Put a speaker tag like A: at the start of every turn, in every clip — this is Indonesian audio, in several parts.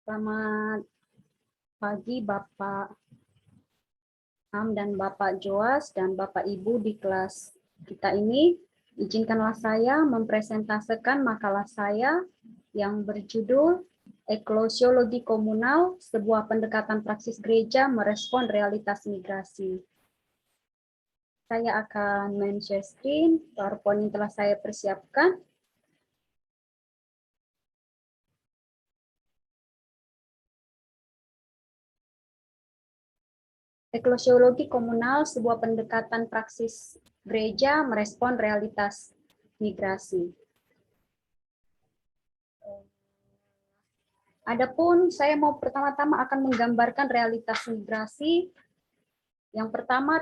A: Selamat pagi Bapak Am dan Bapak Joas dan Bapak Ibu di kelas kita ini. Izinkanlah saya mempresentasikan makalah saya yang berjudul Eklesiologi Komunal, sebuah pendekatan praksis gereja merespon realitas migrasi. Saya akan men-share screen, PowerPoint yang telah saya persiapkan. Eklesiologi komunal, sebuah pendekatan praksis gereja merespon realitas migrasi. Adapun saya mau pertama-tama akan menggambarkan realitas migrasi. Yang pertama,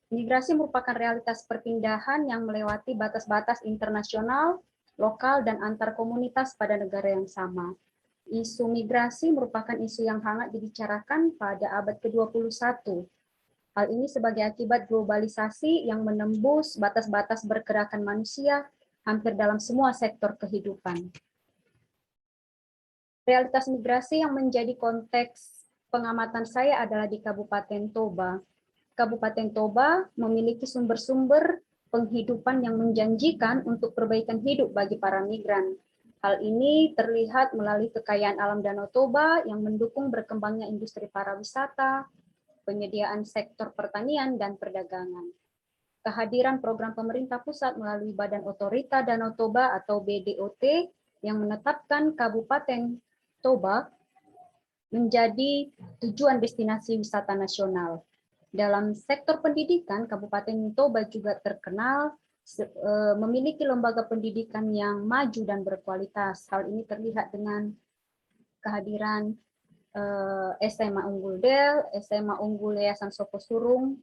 A: migrasi merupakan realitas perpindahan yang melewati batas-batas internasional, lokal, dan antar komunitas pada negara yang sama. Isu migrasi merupakan isu yang hangat dibicarakan pada abad ke-21. Hal ini sebagai akibat globalisasi yang menembus batas-batas bergerakan manusia hampir dalam semua sektor kehidupan. Realitas migrasi yang menjadi konteks pengamatan saya adalah di Kabupaten Toba. Kabupaten Toba memiliki sumber-sumber penghidupan yang menjanjikan untuk perbaikan hidup bagi para migran. Hal ini terlihat melalui kekayaan alam Danau Toba yang mendukung berkembangnya industri pariwisata, penyediaan sektor pertanian, dan perdagangan. Kehadiran program pemerintah pusat melalui Badan Otorita Danau Toba atau BDOT yang menetapkan Kabupaten Toba menjadi tujuan destinasi wisata nasional. Dalam sektor pendidikan, Kabupaten Toba juga terkenal memiliki lembaga pendidikan yang maju dan berkualitas. Hal ini terlihat dengan kehadiran SMA Unggul Del, SMA Unggul Yayasan Soko Surung,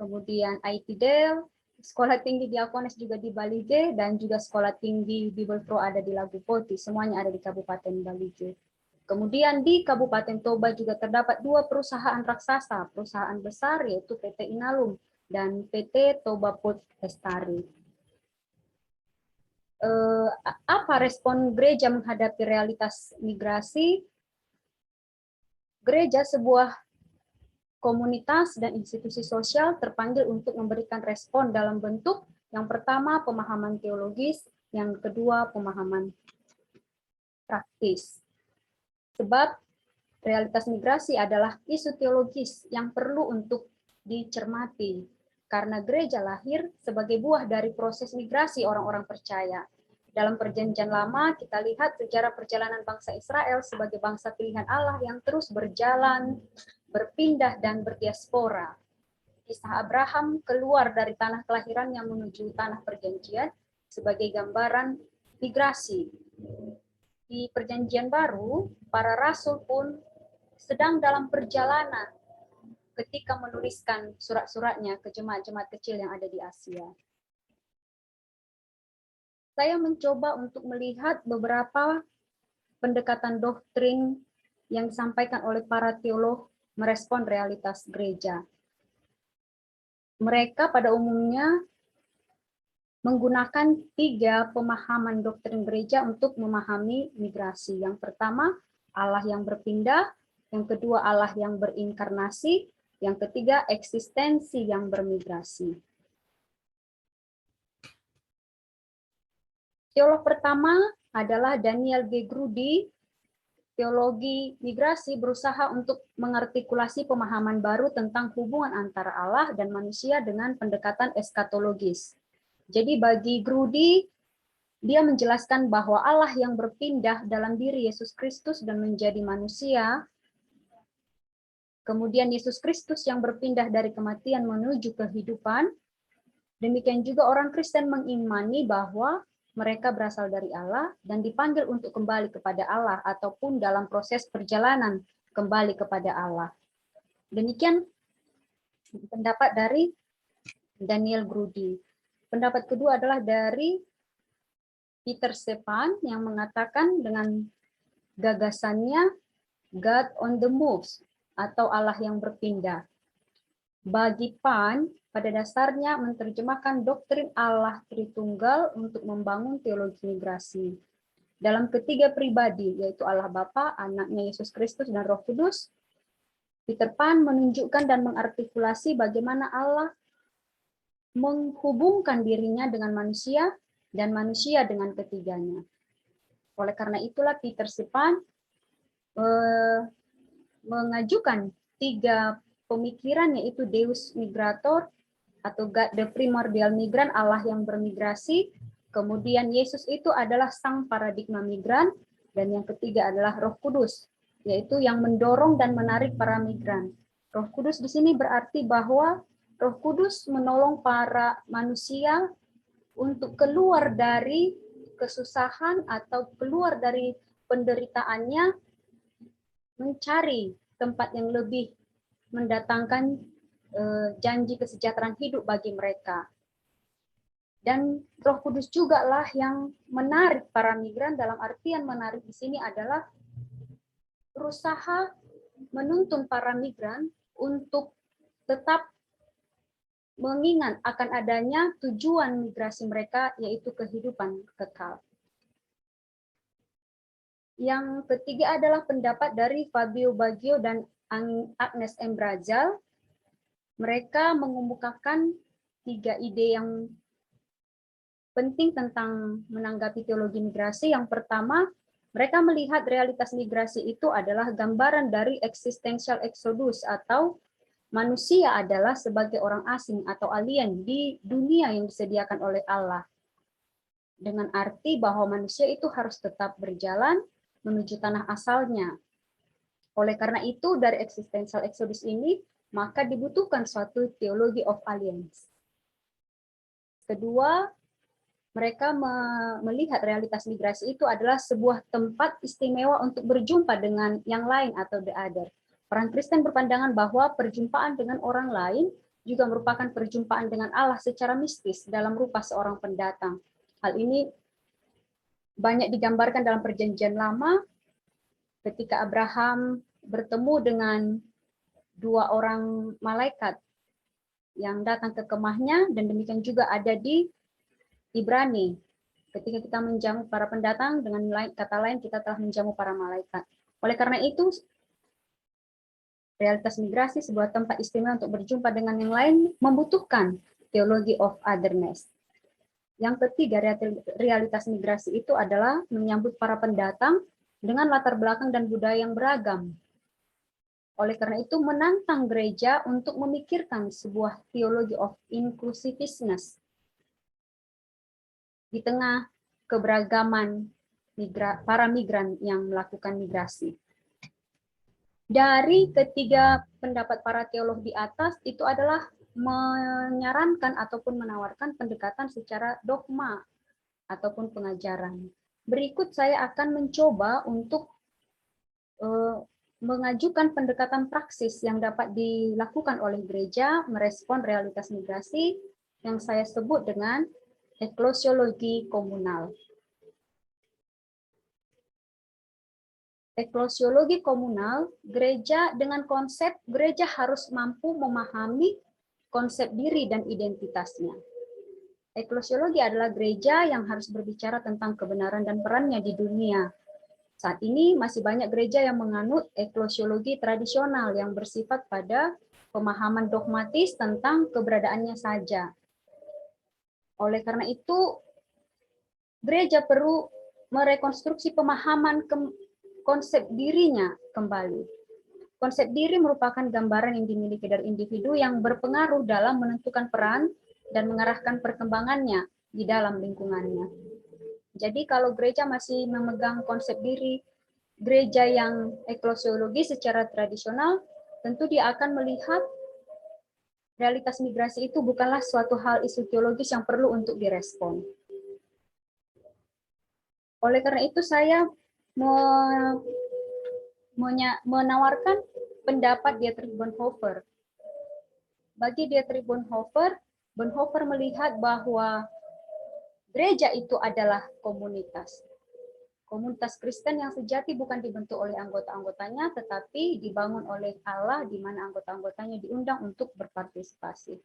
A: kemudian IT Del, Sekolah Tinggi Diakonis juga di Balige, dan juga Sekolah Tinggi Bible Pro ada di Lagu Poti, semuanya ada di Kabupaten Balige. Kemudian di Kabupaten Toba juga terdapat dua perusahaan raksasa, perusahaan besar yaitu PT Inalum dan PT Toba Port Lestari. Apa respon gereja menghadapi realitas migrasi? Gereja, sebuah komunitas dan institusi sosial, terpanggil untuk memberikan respon dalam bentuk yang pertama pemahaman teologis, yang kedua pemahaman praktis. Sebab realitas migrasi adalah isu teologis yang perlu untuk dicermati, karena gereja lahir sebagai buah dari proses migrasi orang-orang percaya. Dalam Perjanjian Lama, kita lihat sejarah perjalanan bangsa Israel sebagai bangsa pilihan Allah yang terus berjalan, berpindah, dan berdiaspora. Kisah Abraham keluar dari tanah kelahirannya menuju tanah perjanjian sebagai gambaran migrasi. Di Perjanjian Baru, para rasul pun sedang dalam perjalanan ketika menuliskan surat-suratnya ke jemaat-jemaat kecil yang ada di Asia. Saya mencoba untuk melihat beberapa pendekatan doktrin yang disampaikan oleh para teolog merespon realitas gereja. Mereka pada umumnya menggunakan 3 pemahaman doktrin gereja untuk memahami migrasi. Yang pertama, Allah yang berpindah. Yang kedua, Allah yang berinkarnasi. Yang ketiga, eksistensi yang bermigrasi. Teolog pertama adalah Daniel G. Grudy. Teologi migrasi berusaha untuk mengartikulasi pemahaman baru tentang hubungan antara Allah dan manusia dengan pendekatan eskatologis. Jadi bagi Grudy, dia menjelaskan bahwa Allah yang berpindah dalam diri Yesus Kristus dan menjadi manusia, kemudian Yesus Kristus yang berpindah dari kematian menuju kehidupan, demikian juga orang Kristen mengimani bahwa mereka berasal dari Allah dan dipanggil untuk kembali kepada Allah ataupun dalam proses perjalanan kembali kepada Allah. Demikian pendapat dari Daniel Grudy. Pendapat kedua adalah dari Peter Stephan yang mengatakan dengan gagasannya God on the move atau Allah yang berpindah. Bagi Pan, pada dasarnya menerjemahkan doktrin Allah Tritunggal untuk membangun teologi migrasi. dalam ketiga pribadi, yaitu Allah Bapa, Anaknya Yesus Kristus, dan Roh Kudus, Peter Pan menunjukkan dan mengartikulasi bagaimana Allah menghubungkan dirinya dengan manusia dan manusia dengan ketiganya. Oleh karena itulah Peter Pan mengajukan tiga pemikiran, yaitu Deus Migrator atau God the Primordial Migrant, Allah yang bermigrasi. Kemudian Yesus itu adalah sang paradigma migran, dan yang ketiga adalah Roh Kudus, yaitu yang mendorong dan menarik para migran. Roh Kudus di sini berarti bahwa Roh Kudus menolong para manusia untuk keluar dari kesusahan atau keluar dari penderitaannya, mencari tempat yang lebih mendatangkan janji kesejahteraan hidup bagi mereka. Dan Roh Kudus juga lah yang menarik para migran, dalam artian menarik di sini adalah berusaha menuntun para migran untuk tetap mengingat akan adanya tujuan migrasi mereka, yaitu kehidupan kekal. Yang ketiga adalah pendapat dari Fabio Baggio dan Agnes M. Brazal. Mereka mengemukakan tiga ide yang penting tentang menanggapi teologi migrasi. Yang pertama, mereka melihat realitas migrasi itu adalah gambaran dari existential exodus, atau manusia adalah sebagai orang asing atau alien di dunia yang disediakan oleh Allah. Dengan arti bahwa manusia itu harus tetap berjalan menuju tanah asalnya. Oleh karena itu, dari existential exodus ini, maka dibutuhkan suatu teologi of aliens. Kedua, mereka melihat realitas migrasi itu adalah sebuah tempat istimewa untuk berjumpa dengan yang lain atau the other. Orang Kristen berpandangan bahwa perjumpaan dengan orang lain juga merupakan perjumpaan dengan Allah secara mistis dalam rupa seorang pendatang. Hal ini banyak digambarkan dalam Perjanjian Lama ketika Abraham bertemu dengan dua orang malaikat yang datang ke kemahnya, dan demikian juga ada di Ibrani. Ketika kita menjamu para pendatang, dengan kata lain kita telah menjamu para malaikat. Oleh karena itu, realitas migrasi, sebuah tempat istimewa untuk berjumpa dengan yang lain, membutuhkan teologi of otherness. Yang ketiga, realitas migrasi itu adalah menyambut para pendatang dengan latar belakang dan budaya yang beragam. Oleh karena itu, menantang gereja untuk memikirkan sebuah teologi of inclusiveness di tengah keberagaman para migran yang melakukan migrasi. Dari ketiga pendapat para teolog di atas, itu adalah menyarankan ataupun menawarkan pendekatan secara dogma ataupun pengajaran. Berikut saya akan mencoba untuk mengajukan pendekatan praksis yang dapat dilakukan oleh gereja merespon realitas migrasi yang saya sebut dengan eklesiologi komunal. Eklesiologi komunal, gereja dengan konsep gereja harus mampu memahami konsep diri dan identitasnya. Eklesiologi adalah gereja yang harus berbicara tentang kebenaran dan perannya di dunia. Saat ini masih banyak gereja yang menganut eklesiologi tradisional yang bersifat pada pemahaman dogmatis tentang keberadaannya saja. Oleh karena itu, gereja perlu merekonstruksi pemahaman konsep dirinya kembali. Konsep diri merupakan gambaran yang dimiliki dari individu yang berpengaruh dalam menentukan peran dan mengarahkan perkembangannya di dalam lingkungannya. Jadi kalau gereja masih memegang konsep diri gereja yang eklesiologi secara tradisional, tentu dia akan melihat realitas migrasi itu bukanlah suatu hal isu teologis yang perlu untuk direspon. Oleh karena itu saya menawarkan pendapat Dietrich Bonhoeffer. Bagi Dietrich Bonhoeffer, Bonhoeffer melihat bahwa gereja itu adalah komunitas. Komunitas Kristen yang sejati bukan dibentuk oleh anggota-anggotanya, tetapi dibangun oleh Allah, di mana anggota-anggotanya diundang untuk berpartisipasi.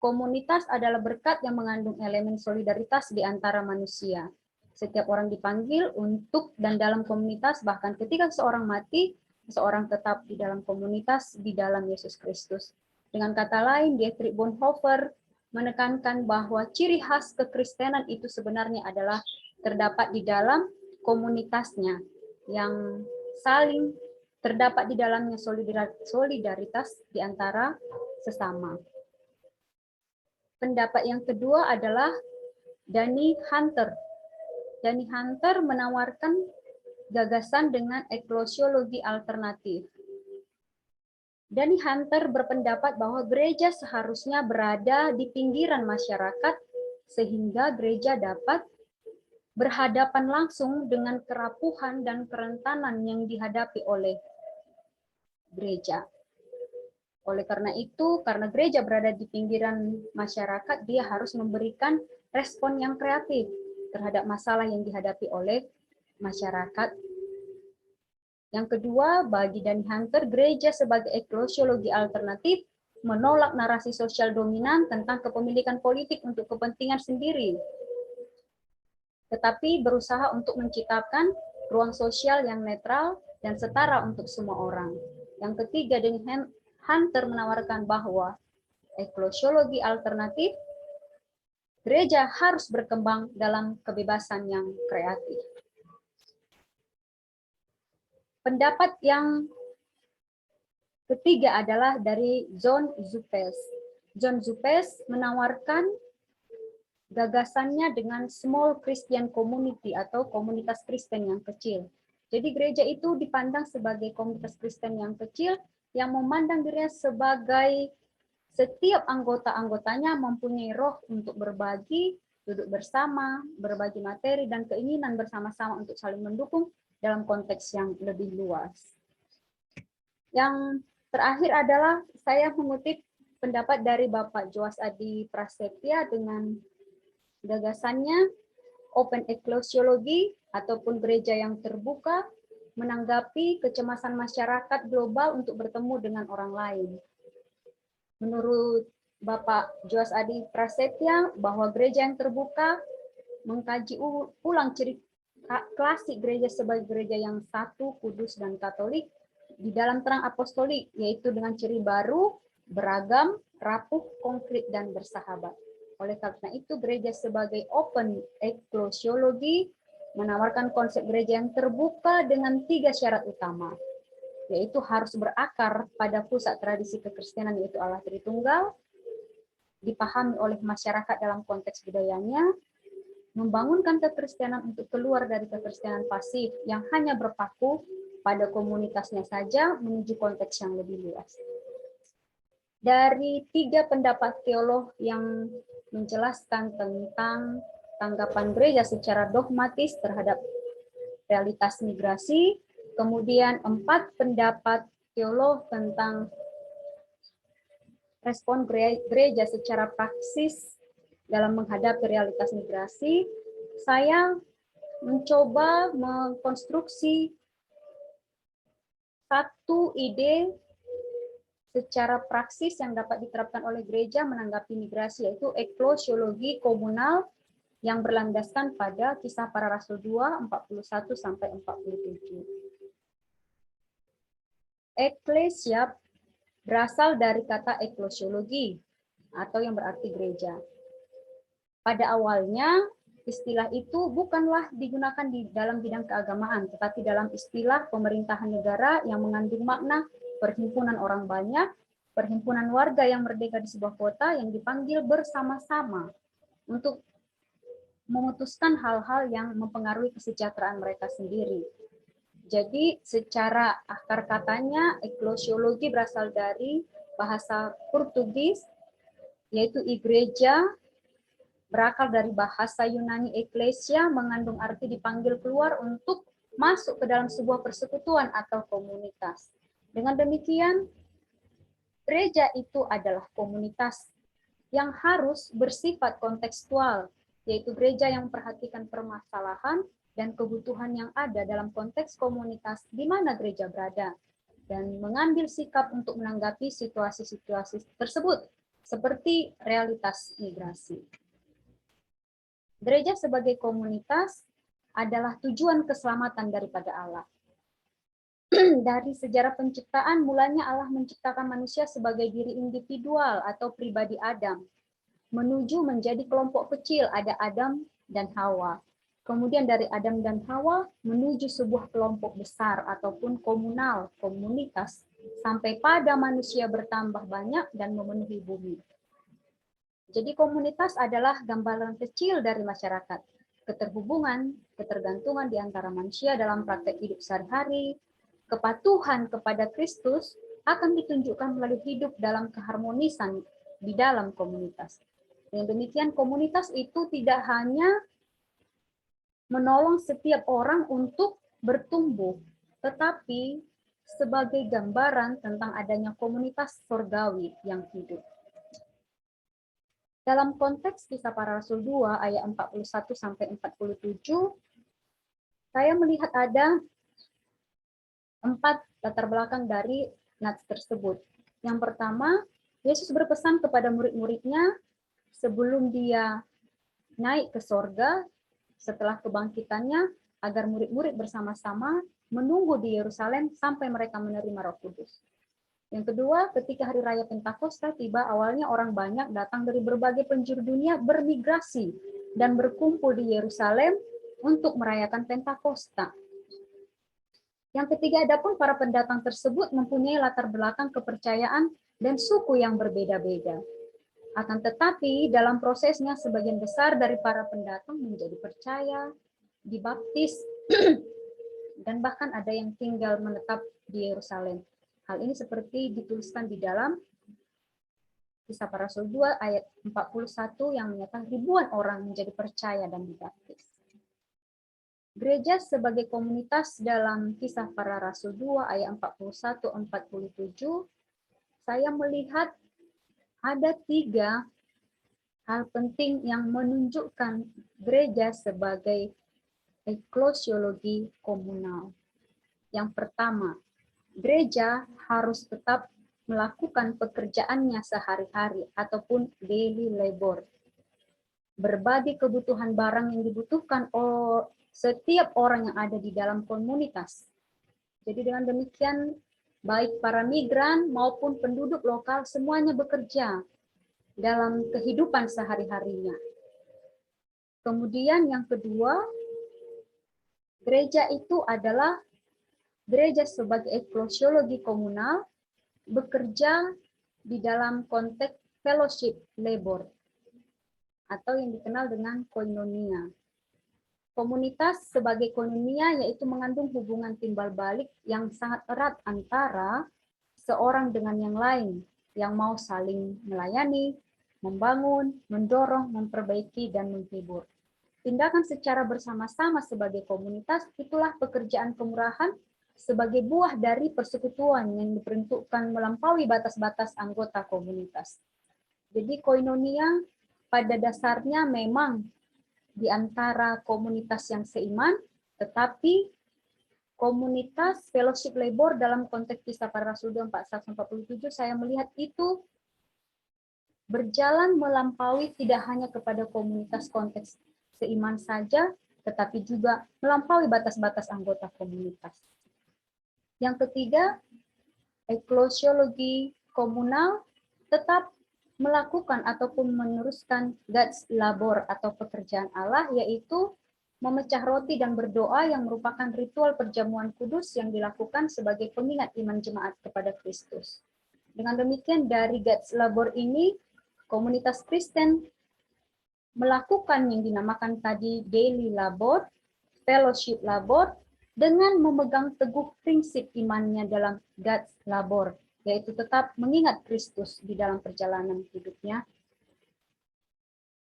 A: Komunitas adalah berkat yang mengandung elemen solidaritas di antara manusia. Setiap orang dipanggil untuk dan dalam komunitas, bahkan ketika seorang mati, seorang tetap di dalam komunitas, di dalam Yesus Kristus. Dengan kata lain, Dietrich Bonhoeffer menekankan bahwa ciri khas kekristenan itu sebenarnya adalah terdapat di dalam komunitasnya, yang saling terdapat di dalamnya solidaritas di antara sesama. Pendapat yang kedua adalah Danny Hunter. Danny Hunter menawarkan gagasan dengan eklesiologi alternatif. Danny Hunter berpendapat bahwa gereja seharusnya berada di pinggiran masyarakat sehingga gereja dapat berhadapan langsung dengan kerapuhan dan kerentanan yang dihadapi oleh gereja. Oleh karena itu, karena gereja berada di pinggiran masyarakat, dia harus memberikan respon yang kreatif terhadap masalah yang dihadapi oleh masyarakat. Yang kedua, bagi Danny Hunter, gereja sebagai eklesiologi alternatif menolak narasi sosial dominan tentang kepemilikan politik untuk kepentingan sendiri, tetapi berusaha untuk menciptakan ruang sosial yang netral dan setara untuk semua orang. Yang ketiga, Danny Hunter menawarkan bahwa eklesiologi alternatif, gereja harus berkembang dalam kebebasan yang kreatif. Pendapat yang ketiga adalah dari John Zuppes. John Zuppes menawarkan gagasannya dengan small Christian community atau komunitas Kristen yang kecil. Jadi gereja itu dipandang sebagai komunitas Kristen yang kecil yang memandang dirinya sebagai setiap anggota-anggotanya mempunyai roh untuk berbagi, duduk bersama, berbagi materi, dan keinginan bersama-sama untuk saling mendukung dalam konteks yang lebih luas. Yang terakhir adalah saya mengutip pendapat dari Bapak Joas Adi Prasetya dengan gagasannya open eklesiologi ataupun gereja yang terbuka menanggapi kecemasan masyarakat global untuk bertemu dengan orang lain. Menurut Bapak Joas Adi Prasetya, bahwa gereja yang terbuka mengkaji ulang ciri klasik gereja sebagai gereja yang satu, kudus, dan katolik di dalam terang apostolik, yaitu dengan ciri baru, beragam, rapuh, konkret, dan bersahabat. Oleh karena itu, gereja sebagai open eklesiologi menawarkan konsep gereja yang terbuka dengan 3 syarat utama, yaitu harus berakar pada pusat tradisi kekristenan, yaitu Allah Tritunggal, dipahami oleh masyarakat dalam konteks budayanya, membangunkan kekristenan untuk keluar dari kekristenan pasif yang hanya berpaku pada komunitasnya saja menuju konteks yang lebih luas. Dari 3 pendapat teolog yang menjelaskan tentang tanggapan gereja secara dogmatis terhadap realitas migrasi, kemudian 4 pendapat teolog tentang respon gereja secara praksis dalam menghadapi realitas migrasi, saya mencoba mengkonstruksi satu ide secara praksis yang dapat diterapkan oleh gereja menanggapi migrasi, yaitu eklesiologi komunal yang berlandaskan pada Kisah Para Rasul 2, 41-47. Eklesia berasal dari kata eklesiologi, atau yang berarti gereja. Pada awalnya, istilah itu bukanlah digunakan di dalam bidang keagamaan, tetapi dalam istilah pemerintahan negara yang mengandung makna perhimpunan orang banyak, perhimpunan warga yang merdeka di sebuah kota yang dipanggil bersama-sama untuk memutuskan hal-hal yang mempengaruhi kesejahteraan mereka sendiri. Jadi secara akar katanya, eklesiologi berasal dari bahasa Portugis, yaitu igreja, berakar dari bahasa Yunani eklesia, mengandung arti dipanggil keluar untuk masuk ke dalam sebuah persekutuan atau komunitas. Dengan demikian, gereja itu adalah komunitas yang harus bersifat kontekstual, yaitu gereja yang memperhatikan permasalahan dan kebutuhan yang ada dalam konteks komunitas di mana gereja berada, dan mengambil sikap untuk menanggapi situasi-situasi tersebut, seperti realitas migrasi. Gereja sebagai komunitas adalah tujuan keselamatan daripada Allah. Dari sejarah penciptaan, mulanya Allah menciptakan manusia sebagai diri individual atau pribadi Adam, menuju menjadi kelompok kecil, ada Adam dan Hawa. Kemudian dari Adam dan Hawa menuju sebuah kelompok besar ataupun komunal, komunitas, sampai pada manusia bertambah banyak dan memenuhi bumi. Jadi komunitas adalah gambaran kecil dari masyarakat. Keterhubungan, ketergantungan di antara manusia dalam praktek hidup sehari-hari, kepatuhan kepada Kristus akan ditunjukkan melalui hidup dalam keharmonisan di dalam komunitas. Dengan demikian, komunitas itu tidak hanya menolong setiap orang untuk bertumbuh, tetapi sebagai gambaran tentang adanya komunitas surgawi yang hidup. Dalam konteks Kisah Para Rasul 2 ayat 41 sampai 47, saya melihat ada 4 latar belakang dari nats tersebut. Yang pertama, Yesus berpesan kepada murid-muridnya sebelum dia naik ke sorga setelah kebangkitannya, agar murid-murid bersama-sama menunggu di Yerusalem sampai mereka menerima Roh Kudus. Yang kedua, ketika hari raya Pentakosta tiba, awalnya orang banyak datang dari berbagai penjuru dunia bermigrasi dan berkumpul di Yerusalem untuk merayakan Pentakosta. Yang ketiga, adapun para pendatang tersebut mempunyai latar belakang kepercayaan dan suku yang berbeda-beda. Akan tetapi, dalam prosesnya sebagian besar dari para pendatang menjadi percaya, dibaptis, dan bahkan ada yang tinggal menetap di Yerusalem. Hal ini seperti dituliskan di dalam Kisah Para Rasul 2 ayat 41 yang menyatakan ribuan orang menjadi percaya dan dibaptis. Gereja sebagai komunitas dalam Kisah Para Rasul 2 ayat 41-47, saya melihat ada 3 hal penting yang menunjukkan gereja sebagai eklesiologi komunal. Yang pertama, gereja harus tetap melakukan pekerjaannya sehari-hari ataupun daily labor. Berbagai kebutuhan barang yang dibutuhkan oleh setiap orang yang ada di dalam komunitas. Jadi dengan demikian, baik para migran maupun penduduk lokal semuanya bekerja dalam kehidupan sehari-harinya. Kemudian yang kedua, gereja itu adalah gereja sebagai eklesiologi komunal bekerja di dalam konteks fellowship labor atau yang dikenal dengan koinonia. Komunitas sebagai koinonia yaitu mengandung hubungan timbal balik yang sangat erat antara seorang dengan yang lain yang mau saling melayani, membangun, mendorong, memperbaiki, dan menghibur. Tindakan secara bersama-sama sebagai komunitas itulah pekerjaan kemurahan sebagai buah dari persekutuan yang diperuntukkan melampaui batas-batas anggota komunitas. Jadi koinonia pada dasarnya memang di antara komunitas yang seiman, tetapi komunitas fellowship labor dalam konteks Kisah Para Rasul 41-47 saya melihat itu berjalan melampaui tidak hanya kepada komunitas konteks seiman saja, tetapi juga melampaui batas-batas anggota komunitas. Yang ketiga, eklesiologi komunal tetap melakukan ataupun meneruskan God's labor atau pekerjaan Allah, yaitu memecah roti dan berdoa yang merupakan ritual perjamuan kudus yang dilakukan sebagai pengingat iman jemaat kepada Kristus. Dengan demikian, dari God's labor ini, komunitas Kristen melakukan yang dinamakan tadi daily labor, fellowship labor, dengan memegang teguh prinsip imannya dalam God's labor, yaitu tetap mengingat Kristus di dalam perjalanan hidupnya.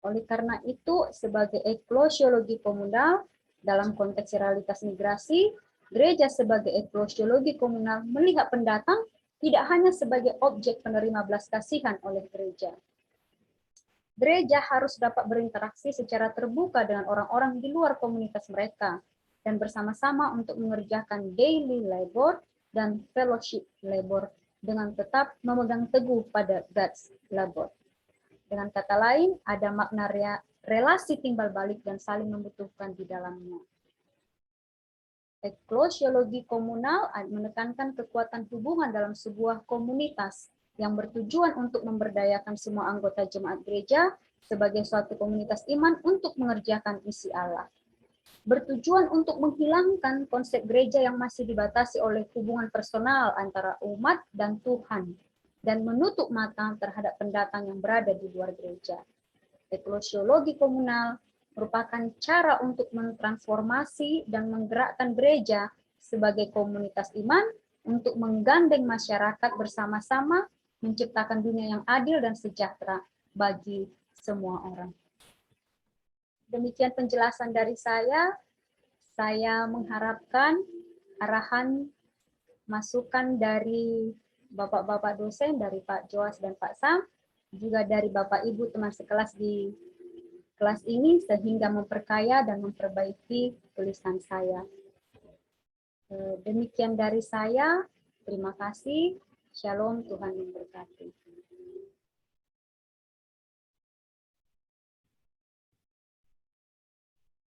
A: Oleh karena itu, sebagai eklesiologi komunal, dalam konteks realitas migrasi, gereja sebagai eklesiologi komunal melihat pendatang tidak hanya sebagai objek penerima belas kasihan oleh gereja. Gereja harus dapat berinteraksi secara terbuka dengan orang-orang di luar komunitas mereka, dan bersama-sama untuk mengerjakan daily labor dan fellowship labor dengan tetap memegang teguh pada God's labor. Dengan kata lain, ada makna relasi timbal balik dan saling membutuhkan di dalamnya. Eklesiologi komunal menekankan kekuatan hubungan dalam sebuah komunitas yang bertujuan untuk memberdayakan semua anggota jemaat gereja sebagai suatu komunitas iman untuk mengerjakan misi Allah. Bertujuan untuk menghilangkan konsep gereja yang masih dibatasi oleh hubungan personal antara umat dan Tuhan, dan menutup mata terhadap pendatang yang berada di luar gereja. Eklesiologi komunal merupakan cara untuk mentransformasi dan menggerakkan gereja sebagai komunitas iman untuk menggandeng masyarakat bersama-sama menciptakan dunia yang adil dan sejahtera bagi semua orang. Demikian penjelasan dari saya. Saya mengharapkan arahan masukan dari Bapak-Bapak dosen, dari Pak Joas dan Pak Sam, juga dari Bapak Ibu teman sekelas di kelas ini, sehingga memperkaya dan memperbaiki tulisan saya. Demikian dari saya. Terima kasih. Shalom, Tuhan memberkati.